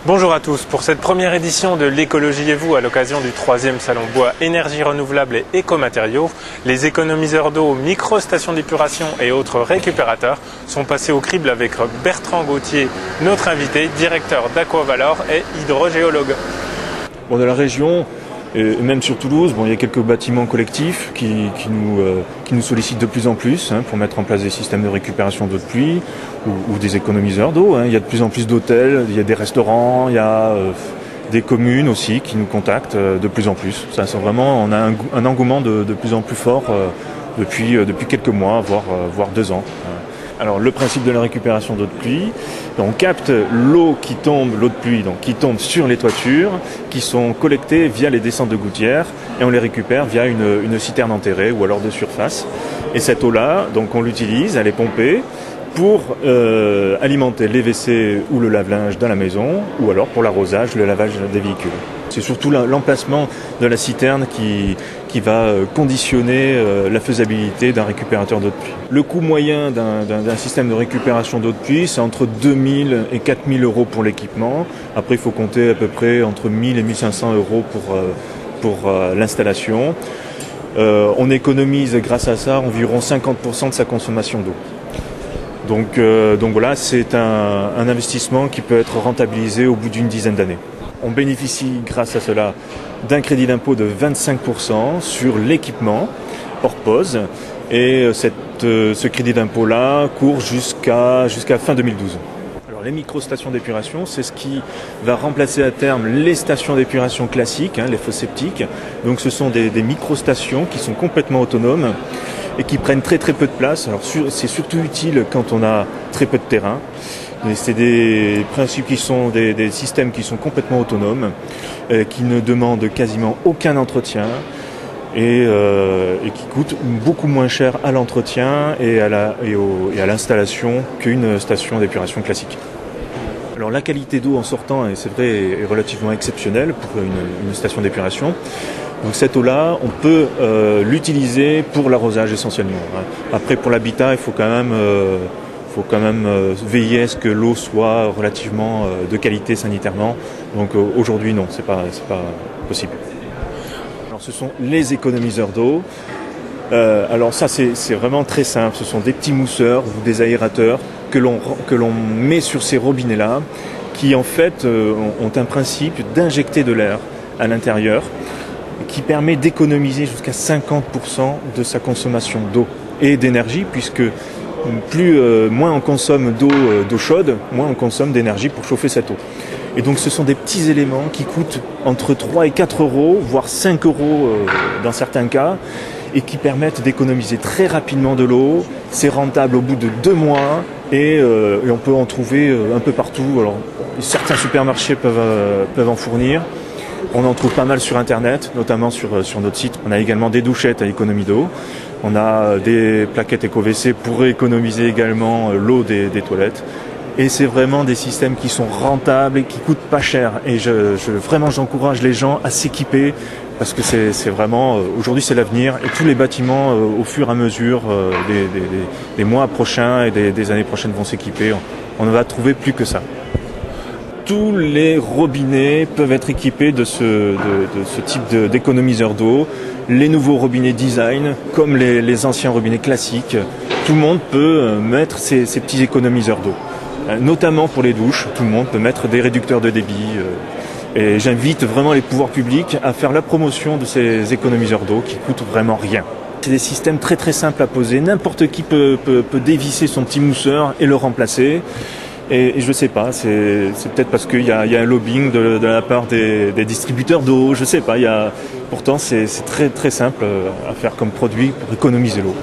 Bonjour à tous, pour cette première édition de L'écologie et vous, à l'occasion du 3e Salon Bois Énergie Renouvelable et Écomatériaux, les économiseurs d'eau, micro-stations d'épuration et autres récupérateurs sont passés au crible avec Bertrand Gauthier, notre invité, directeur d'Aqua-Valor et hydrogéologue. Bon, de la région, et même sur Toulouse, il y a quelques bâtiments collectifs qui nous sollicitent de plus en plus pour mettre en place des systèmes de récupération d'eau de pluie ou des économiseurs d'eau. Il y a de plus en plus d'hôtels, il y a des restaurants, il y a des communes aussi qui nous contactent de plus en plus. Ça, c'est vraiment, on a un engouement de plus en plus fort depuis quelques mois, voire 2 ans. Alors le principe de la récupération d'eau de pluie, on capte l'eau de pluie qui tombe sur les toitures, qui sont collectées via les descentes de gouttières et on les récupère via une citerne enterrée ou alors de surface. Et cette eau-là, donc on l'utilise, elle est pompée pour alimenter les WC ou le lave-linge dans la maison ou alors pour l'arrosage, le lavage des véhicules. C'est surtout l'emplacement de la citerne qui va conditionner la faisabilité d'un récupérateur d'eau de pluie. Le coût moyen d'un système de récupération d'eau de pluie, c'est entre 2 000 et 4 000 euros pour l'équipement. Après, il faut compter à peu près entre 1 000 et 1 500 euros pour l'installation. On économise grâce à ça environ 50% de sa consommation d'eau. Donc voilà, c'est un investissement qui peut être rentabilisé au bout d'une dizaine d'années. On bénéficie grâce à cela d'un crédit d'impôt de 25% sur l'équipement hors pause et ce crédit d'impôt-là court jusqu'à fin 2012. Alors les micro-stations d'épuration, c'est ce qui va remplacer à terme les stations d'épuration classiques, les fosses septiques. Donc ce sont des micro-stations qui sont complètement autonomes et qui prennent très peu de place. Alors c'est surtout utile quand on a très peu de terrain. C'est des principes qui sont des systèmes qui sont complètement autonomes, qui ne demandent quasiment aucun entretien et qui coûtent beaucoup moins cher à l'entretien et à l'installation qu'une station d'épuration classique. Alors la qualité d'eau en sortant, et c'est vrai, est relativement exceptionnelle pour une station d'épuration. Donc cette eau-là, on peut l'utiliser pour l'arrosage essentiellement. Après, pour l'habitat, il faut quand même veiller à ce que l'eau soit relativement de qualité sanitairement. Donc aujourd'hui, non, c'est pas possible. Alors ce sont les économiseurs d'eau. Alors ça, c'est vraiment très simple. Ce sont des petits mousseurs ou des aérateurs que l'on met sur ces robinets-là, qui en fait ont un principe d'injecter de l'air à l'intérieur, qui permet d'économiser jusqu'à 50% de sa consommation d'eau et d'énergie, puisque moins on consomme d'eau chaude, moins on consomme d'énergie pour chauffer cette eau. Et donc ce sont des petits éléments qui coûtent entre 3 et 4 euros, voire 5 euros dans certains cas, et qui permettent d'économiser très rapidement de l'eau. C'est rentable au bout de 2 mois et on peut en trouver un peu partout. Alors certains supermarchés peuvent en fournir. On en trouve pas mal sur internet, notamment sur notre site. On a également des douchettes à économie d'eau. On a des plaquettes éco-WC pour économiser également l'eau des toilettes. Et c'est vraiment des systèmes qui sont rentables et qui coûtent pas cher. Et vraiment, j'encourage les gens à s'équiper parce que c'est vraiment, aujourd'hui c'est l'avenir. Et tous les bâtiments, au fur et à mesure des mois prochains et des années prochaines vont s'équiper. On ne va trouver plus que ça. Tous les robinets peuvent être équipés de ce type d'économiseurs d'eau. Les nouveaux robinets design, comme les anciens robinets classiques, tout le monde peut mettre ces petits économiseurs d'eau. Notamment pour les douches, tout le monde peut mettre des réducteurs de débit. Et j'invite vraiment les pouvoirs publics à faire la promotion de ces économiseurs d'eau qui coûtent vraiment rien. C'est des systèmes très simples à poser. N'importe qui peut dévisser son petit mousseur et le remplacer. Et je sais pas, c'est peut-être parce qu'il y a un lobbying de la part des distributeurs d'eau, je sais pas. Pourtant c'est très simple à faire comme produit pour économiser l'eau.